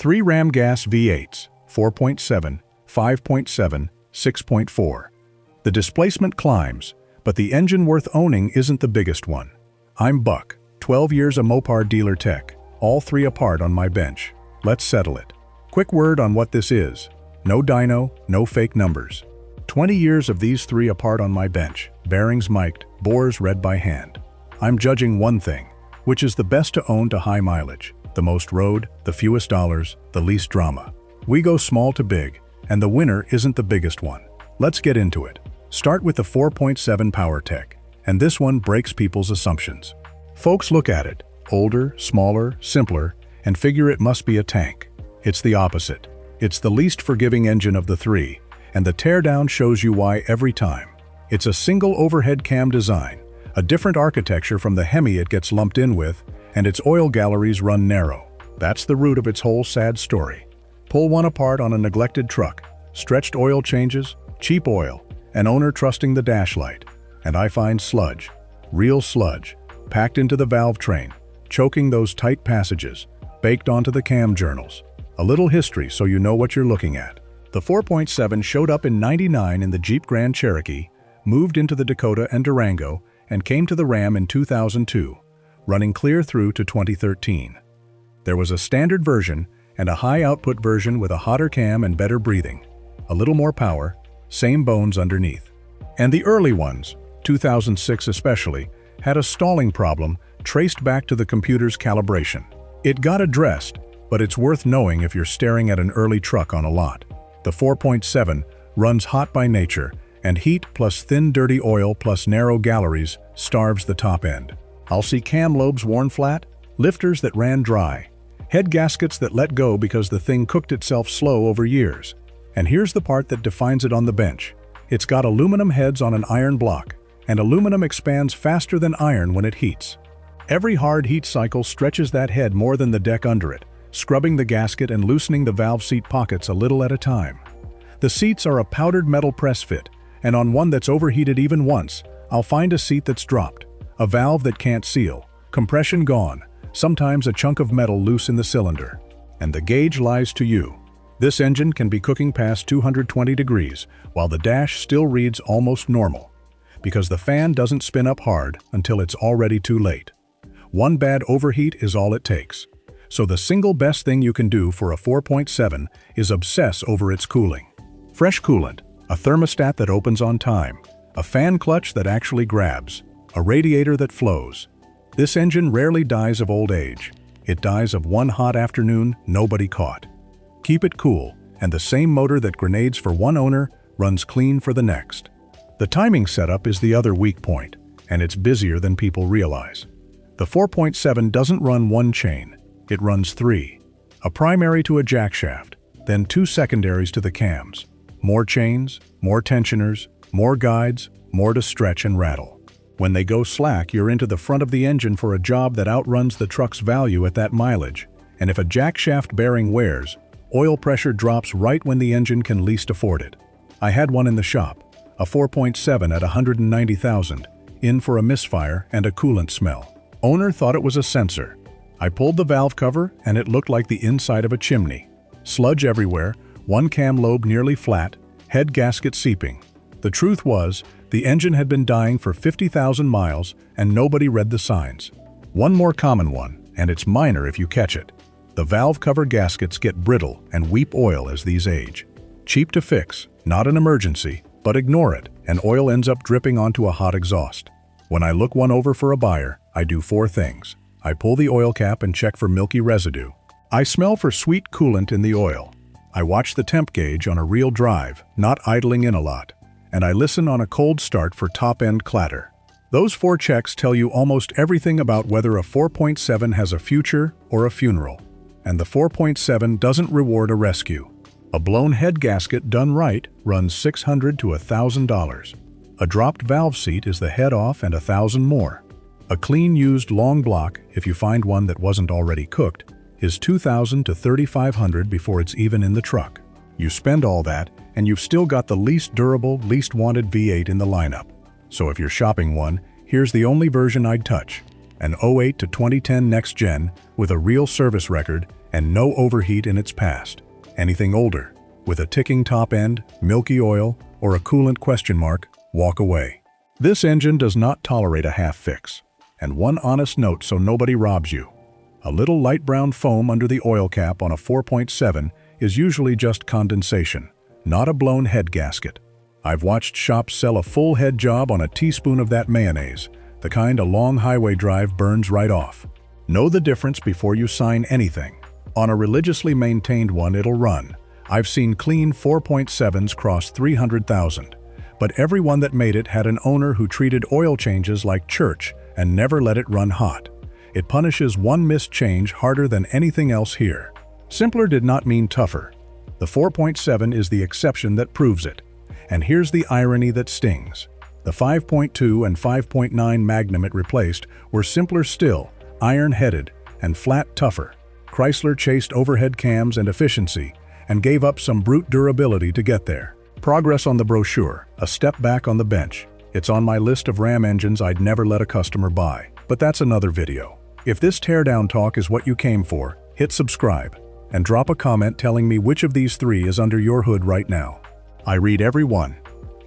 3 ram gas V8s, 4.7, 5.7, 6.4. The displacement climbs, but the engine worth owning isn't the biggest one. I'm Buck, 12 years a Mopar dealer tech, all 3 apart on my bench. Let's settle it. Quick word on what this is. No dyno, no fake numbers. 20 years of these 3 apart on my bench, bearings mic'd, bores read by hand. I'm judging one thing, which is the best to own to high mileage, the most road, the fewest dollars, the least drama. We go small to big, and the winner isn't the biggest one. Let's get into it. Start with the 4.7 PowerTech, and this one breaks people's assumptions. Folks look at it, older, smaller, simpler, and figure it must be a tank. It's the opposite. It's the least forgiving engine of the 3, and the Teardown shows you why every time. It's a single overhead cam design, a different architecture from the HEMI it gets lumped in with, and its oil galleries run narrow. That's the root of its whole sad story. Pull one apart on a neglected truck, stretched oil changes, cheap oil, an owner trusting the dash light, and I find sludge, real sludge, packed into the valve train, choking those tight passages, baked onto the cam journals. A little history so you know what you're looking at. The 4.7 showed up in '99 in the Jeep Grand Cherokee, moved into the Dakota and Durango, and came to the Ram in 2002, running clear through to 2013. There was a standard version and a high-output version with a hotter cam and better breathing, a little more power, same bones underneath. And the early ones, 2006 especially, had a stalling problem traced back to the computer's calibration. It got addressed, but it's worth knowing if you're staring at an early truck on a lot. The 4.7 runs hot by nature, and heat plus thin dirty oil plus narrow galleries starves the top end. I'll see cam lobes worn flat, lifters that ran dry, head gaskets that let go because the thing cooked itself slow over years. And here's the part that defines it on the bench. It's got aluminum heads on an iron block, and aluminum expands faster than iron when it heats. Every hard heat cycle stretches that head more than the deck under it, scrubbing the gasket and loosening the valve seat pockets a little at a time. The seats are a powdered metal press fit, and on one that's overheated even once, I'll find a seat that's dropped, a valve that can't seal, compression gone, sometimes a chunk of metal loose in the cylinder. And the gauge lies to you. This engine can be cooking past 220 degrees, while the dash still reads almost normal, because the fan doesn't spin up hard until it's already too late. One bad overheat is all it takes. So the single best thing you can do for a 4.7 is obsess over its cooling. Fresh coolant, a thermostat that opens on time, a fan clutch that actually grabs, a radiator that flows. This engine rarely dies of old age. It dies of one hot afternoon nobody caught. Keep it cool, and the same motor that grenades for one owner runs clean for the next. The timing setup is the other weak point, and it's busier than people realize. The 4.7 doesn't run one chain, it runs 3. A primary to a jackshaft, then 2 secondaries to the cams. More chains, more tensioners, more guides, more to stretch and rattle. When they go slack, you're into the front of the engine for a job that outruns the truck's value at that mileage, and if a jackshaft bearing wears, oil pressure drops right when the engine can least afford it. I had one in the shop, a 4.7 at 190,000, in for a misfire and a coolant smell. Owner thought it was a sensor. I pulled the valve cover and it looked like the inside of a chimney. Sludge everywhere, one cam lobe nearly flat, head gasket seeping. The truth was, the engine had been dying for 50,000 miles and nobody read the signs. One more common one, and it's minor if you catch it. The valve cover gaskets get brittle and weep oil as these age. Cheap to fix, not an emergency, but ignore it, and oil ends up dripping onto a hot exhaust. When I look one over for a buyer, I do 4 things. I pull the oil cap and check for milky residue. I smell for sweet coolant in the oil. I watch the temp gauge on a real drive, not idling in a lot. And I listen on a cold start for top-end clatter. Those 4 checks tell you almost everything about whether a 4.7 has a future or a funeral. And the 4.7 doesn't reward a rescue. A blown head gasket done right runs $600 to $1,000. A dropped valve seat is the head off and $1,000 more. A clean used long block, if you find one that wasn't already cooked, is $2,000 to $3,500 before it's even in the truck. You spend all that, and you've still got the least durable, least wanted V8 in the lineup. So if you're shopping one, here's the only version I'd touch. an '08 to 2010 next gen with a real service record and no overheat in its past. Anything older, with a ticking top end, milky oil, or a coolant question mark, walk away. This engine does not tolerate a half fix. And one honest note so nobody robs you. A little light brown foam under the oil cap on a 4.7 is usually just condensation, not a blown head gasket. I've watched shops sell a full head job on a teaspoon of that mayonnaise, the kind a long highway drive burns right off. Know the difference before you sign anything. On a religiously maintained one, it'll run. I've seen clean 4.7s cross 300,000, but every one that made it had an owner who treated oil changes like church and never let it run hot. It punishes one missed change harder than anything else here. Simpler did not mean tougher. The 4.7 is the exception that proves it. And here's the irony that stings. The 5.2 and 5.9 Magnum it replaced were simpler still, iron-headed, and flat tougher. Chrysler chased overhead cams and efficiency, and gave up some brute durability to get there. Progress on the brochure, a step back on the bench. It's on my list of Ram engines I'd never let a customer buy, but that's another video. If this teardown talk is what you came for, hit subscribe, and drop a comment telling me which of these three is under your hood right now. I read every one.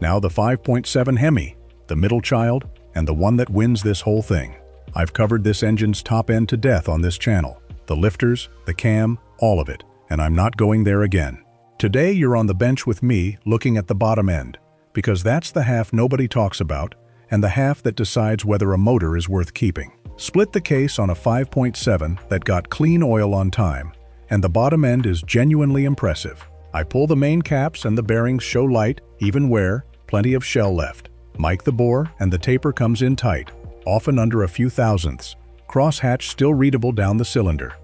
Now the 5.7 HEMI, the middle child, and the one that wins this whole thing. I've covered this engine's top end to death on this channel. The lifters, the cam, all of it, and I'm not going there again. Today you're on the bench with me looking at the bottom end, because that's the half nobody talks about, and the half that decides whether a motor is worth keeping. Split the case on a 5.7 that got clean oil on time, and the bottom end is genuinely impressive. I pull the main caps and the bearings show light, even wear, plenty of shell left. Mic the bore and the taper comes in tight, often under a few thousandths. Crosshatch still readable down the cylinder.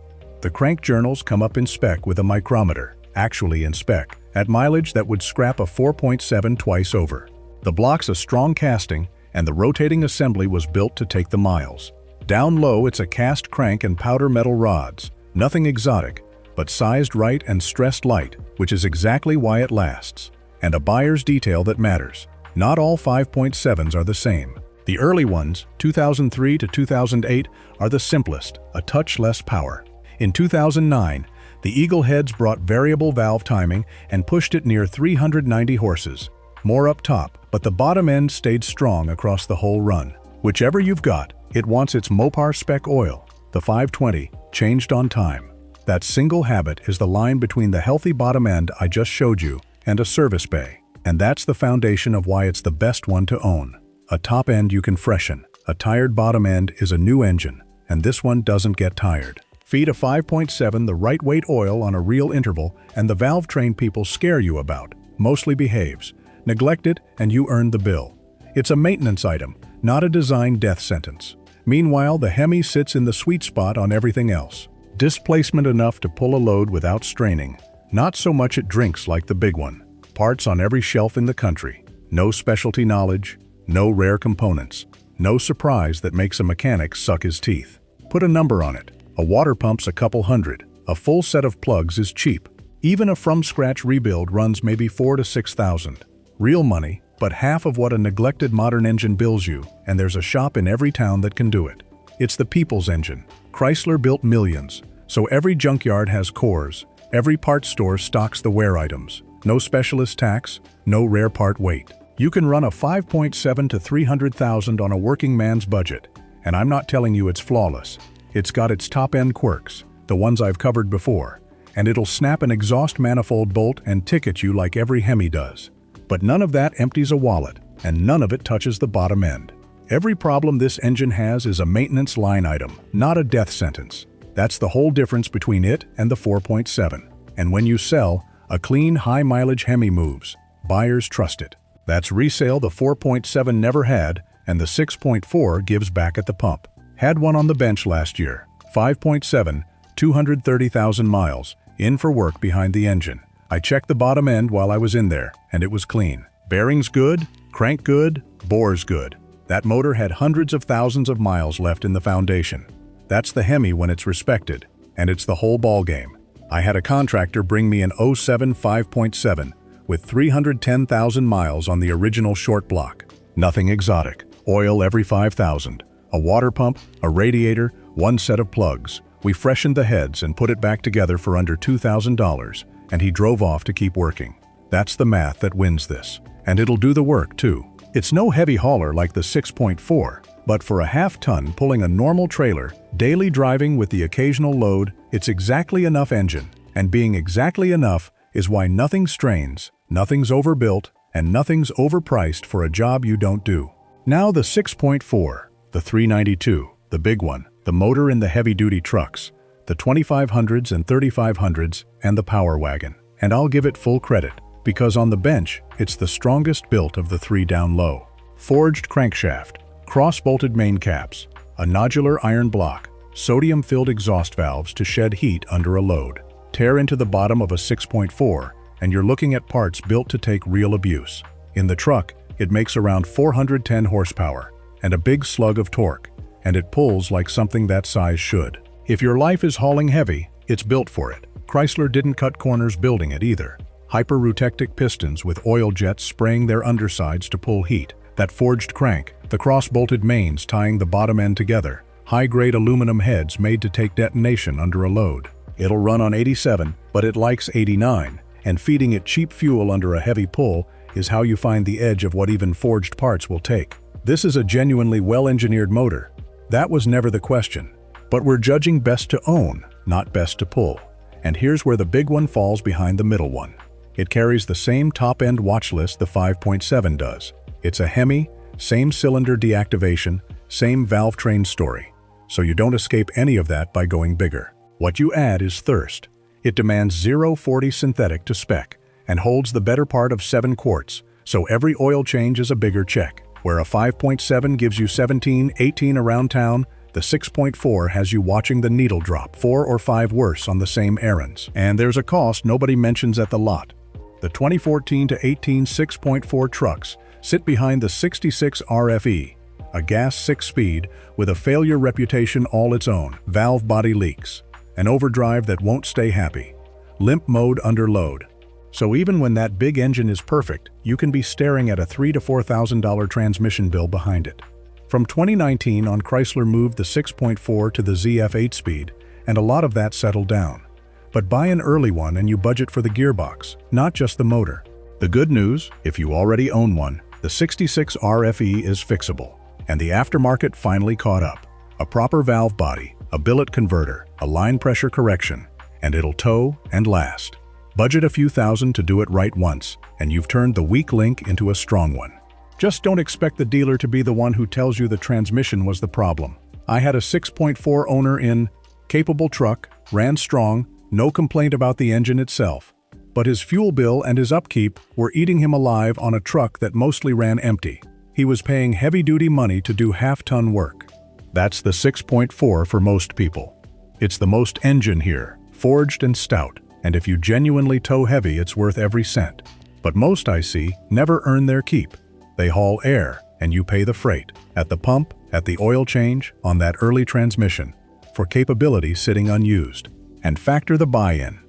The crank journals come up in spec with a micrometer, actually in spec, at mileage that would scrap a 4.7 twice over. The block's a strong casting, and the rotating assembly was built to take the miles. Down low it's a cast crank and powder metal rods, nothing exotic, but sized right and stressed light, which is exactly why it lasts. And a buyer's detail that matters. Not all 5.7s are the same. The early ones, 2003 to 2008, are the simplest, a touch less power. In 2009, the Eagle heads brought variable valve timing and pushed it near 390 horses. More up top, but the bottom end stayed strong across the whole run. Whichever you've got, it wants its Mopar spec oil. The 520, changed on time. That single habit is the line between the healthy bottom end I just showed you and a service bay. And that's the foundation of why it's the best one to own. A top end you can freshen. A tired bottom end is a new engine, and this one doesn't get tired. Feed a 5.7 the right weight oil on a real interval, and the valve train people scare you about mostly behaves. Neglect it, and you earn the bill. It's a maintenance item, not a design death sentence. Meanwhile, the HEMI sits in the sweet spot on everything else. Displacement enough to pull a load without straining. Not so much it drinks like the big one. Parts on every shelf in the country. No specialty knowledge, no rare components. No surprise that makes a mechanic suck his teeth. Put a number on it. A water pump's a couple hundred. A full set of plugs is cheap. Even a from-scratch rebuild runs maybe 4,000 to 6,000. Real money, but half of what a neglected modern engine bills you, and there's a shop in every town that can do it. It's the people's engine. Chrysler built millions, so every junkyard has cores. Every parts store stocks the wear items. No specialist tax, no rare part weight. You can run a 5.7 to 300,000 on a working man's budget, and I'm not telling you it's flawless. It's got its top-end quirks, the ones I've covered before, and it'll snap an exhaust manifold bolt and ticket you like every HEMI does. But none of that empties a wallet, and none of it touches the bottom end. Every problem this engine has is a maintenance line item, not a death sentence. That's the whole difference between it and the 4.7. And when you sell, a clean, high-mileage HEMI moves. Buyers trust it. That's resale the 4.7 never had, and the 6.4 gives back at the pump. Had one on the bench last year. 5.7, 230,000 miles, in for work behind the engine. I checked the bottom end while I was in there, and it was clean. Bearings good, crank good, bores good. That motor had hundreds of thousands of miles left in the foundation. That's the HEMI when it's respected, and it's the whole ballgame. I had a contractor bring me an '07 5.7 with 310,000 miles on the original short block. Nothing exotic. Oil every 5,000. A water pump, a radiator, one set of plugs. We freshened the heads and put it back together for under $2,000, and he drove off to keep working. That's the math that wins this. And it'll do the work, too. It's no heavy hauler like the 6.4, but for a half-ton pulling a normal trailer, daily driving with the occasional load, it's exactly enough engine. And being exactly enough is why nothing strains, nothing's overbuilt, and nothing's overpriced for a job you don't do. Now the 6.4, the 392, the big one, the motor in the heavy-duty trucks, the 2500s and 3500s, and the Power Wagon. And I'll give it full credit, because on the bench, it's the strongest built of the three down low. Forged crankshaft, cross-bolted main caps, a nodular iron block, sodium-filled exhaust valves to shed heat under a load. Tear into the bottom of a 6.4, and you're looking at parts built to take real abuse. In the truck, it makes around 410 horsepower, and a big slug of torque, and it pulls like something that size should. If your life is hauling heavy, it's built for it. Chrysler didn't cut corners building it either. Hyperreutectic pistons with oil jets spraying their undersides to pull heat, that forged crank, the cross-bolted mains tying the bottom end together, high-grade aluminum heads made to take detonation under a load. It'll run on 87, but it likes 89, and feeding it cheap fuel under a heavy pull is how you find the edge of what even forged parts will take. This is a genuinely well-engineered motor. That was never the question. But we're judging best to own, not best to pull. And here's where the big one falls behind the middle one. It carries the same top-end watch list the 5.7 does. It's a HEMI, same cylinder deactivation, same valve train story. So you don't escape any of that by going bigger. What you add is thirst. It demands 0.40 synthetic to spec and holds the better part of 7 quarts, so every oil change is a bigger check. Where a 5.7 gives you 17, 18 around town, the 6.4 has you watching the needle drop 4 or 5 worse on the same errands. And there's a cost nobody mentions at the lot. The 2014 to 18 6.4 trucks sit behind the 66 RFE, a gas 6-speed with a failure reputation all its own, valve body leaks, an overdrive that won't stay happy, limp mode under load. So even when that big engine is perfect, you can be staring at a $3,000 to $4,000 transmission bill behind it. From 2019 on, Chrysler moved the 6.4 to the ZF 8-speed, and a lot of that settled down. But buy an early one and you budget for the gearbox, not just the motor. The good news, if you already own one, the 66 RFE is fixable, and the aftermarket finally caught up. A proper valve body, a billet converter, a line pressure correction, and it'll tow and last. Budget a few thousand to do it right once, and you've turned the weak link into a strong one. Just don't expect the dealer to be the one who tells you the transmission was the problem. I had a 6.4 owner in, capable truck, ran strong, no complaint about the engine itself. But his fuel bill and his upkeep were eating him alive on a truck that mostly ran empty. He was paying heavy-duty money to do half-ton work. That's the 6.4 for most people. It's the most engine here, forged and stout, and if you genuinely tow heavy, it's worth every cent. But most I see never earn their keep. They haul air, and you pay the freight, at the pump, at the oil change, on that early transmission, for capability sitting unused. And factor the buy-in.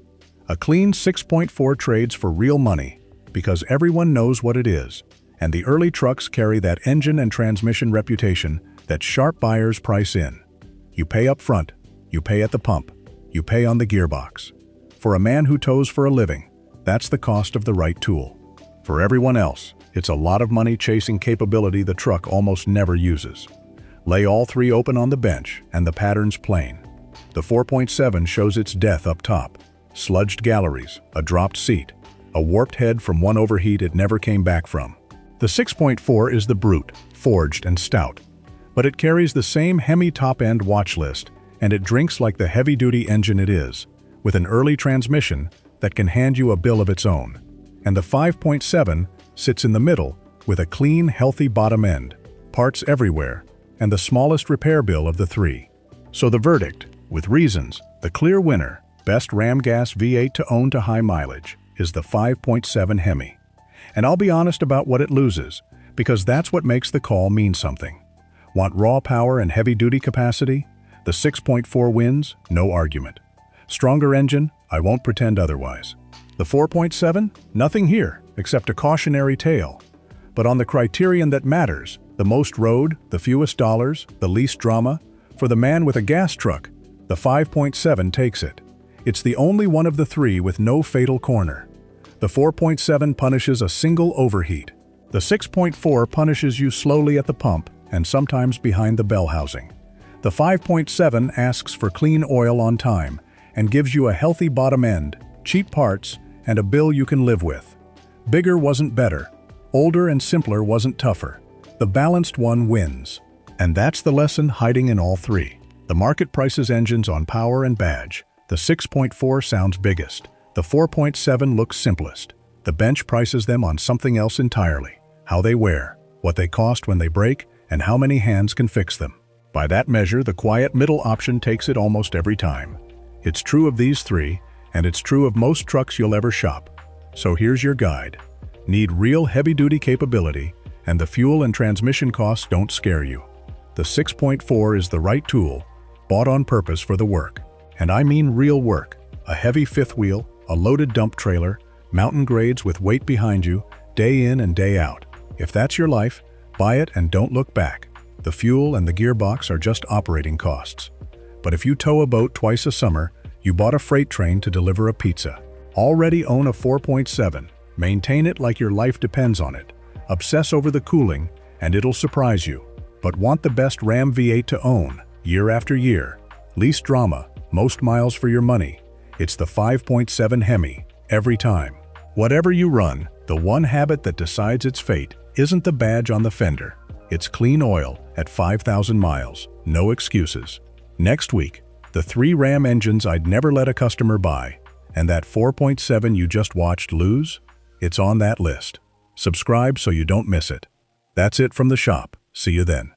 A clean 6.4 trades for real money, because everyone knows what it is, and the early trucks carry that engine and transmission reputation that sharp buyers price in. You pay up front, you pay at the pump, you pay on the gearbox. For a man who tows for a living, that's the cost of the right tool. For everyone else, it's a lot of money chasing capability the truck almost never uses. Lay all three open on the bench, and the pattern's plain. The 4.7 shows its death up top. Sludged galleries, a dropped seat, a warped head from one overheat it never came back from. The 6.4 is the brute, forged and stout. But it carries the same HEMI top-end watch list, and it drinks like the heavy-duty engine it is, with an early transmission that can hand you a bill of its own. And the 5.7 sits in the middle with a clean, healthy bottom end, parts everywhere, and the smallest repair bill of the three. So the verdict, with reasons, the clear winner, best ram gas V8 to own to high mileage, is the 5.7 HEMI. And I'll be honest about what it loses, because that's what makes the call mean something. Want raw power and heavy-duty capacity? The 6.4 wins, no argument. Stronger engine? I won't pretend otherwise. The 4.7? Nothing here, except a cautionary tale. but on the criterion that matters: the most road, the fewest dollars, the least drama. For the man with a gas truck, the 5.7 takes it. It's the only one of the three with no fatal corner. The 4.7 punishes a single overheat. The 6.4 punishes you slowly at the pump and sometimes behind the bell housing. The 5.7 asks for clean oil on time and gives you a healthy bottom end, cheap parts, and a bill you can live with. Bigger wasn't better. Older and simpler wasn't tougher. The balanced one wins. And that's the lesson hiding in all three. The market prices engines on power and badge. The 6.4 sounds biggest. The 4.7 looks simplest. The bench prices them on something else entirely: how they wear, what they cost when they break, and how many hands can fix them. By that measure, the quiet middle option takes it almost every time. It's true of these three, and it's true of most trucks you'll ever shop. So here's your guide. Need real heavy-duty capability, and the fuel and transmission costs don't scare you. The 6.4 is the right tool, bought on purpose for the work. And I mean real work. A heavy fifth wheel, a loaded dump trailer, mountain grades with weight behind you, day in and day out. If that's your life, buy it and don't look back. The fuel and the gearbox are just operating costs. But if you tow a boat twice a summer, you bought a freight train to deliver a pizza. Already own a 4.7. Maintain it like your life depends on it. Obsess over the cooling, and it'll surprise you. But want the best Ram V8 to own, year after year. Least drama, most miles for your money. It's the 5.7 HEMI, every time. Whatever you run, the one habit that decides its fate isn't the badge on the fender. It's clean oil at 5,000 miles, no excuses. Next week, the 3 Ram engines I'd never let a customer buy, and that 4.7 you just watched lose, it's on that list. Subscribe so you don't miss it. That's it from the shop. See you then.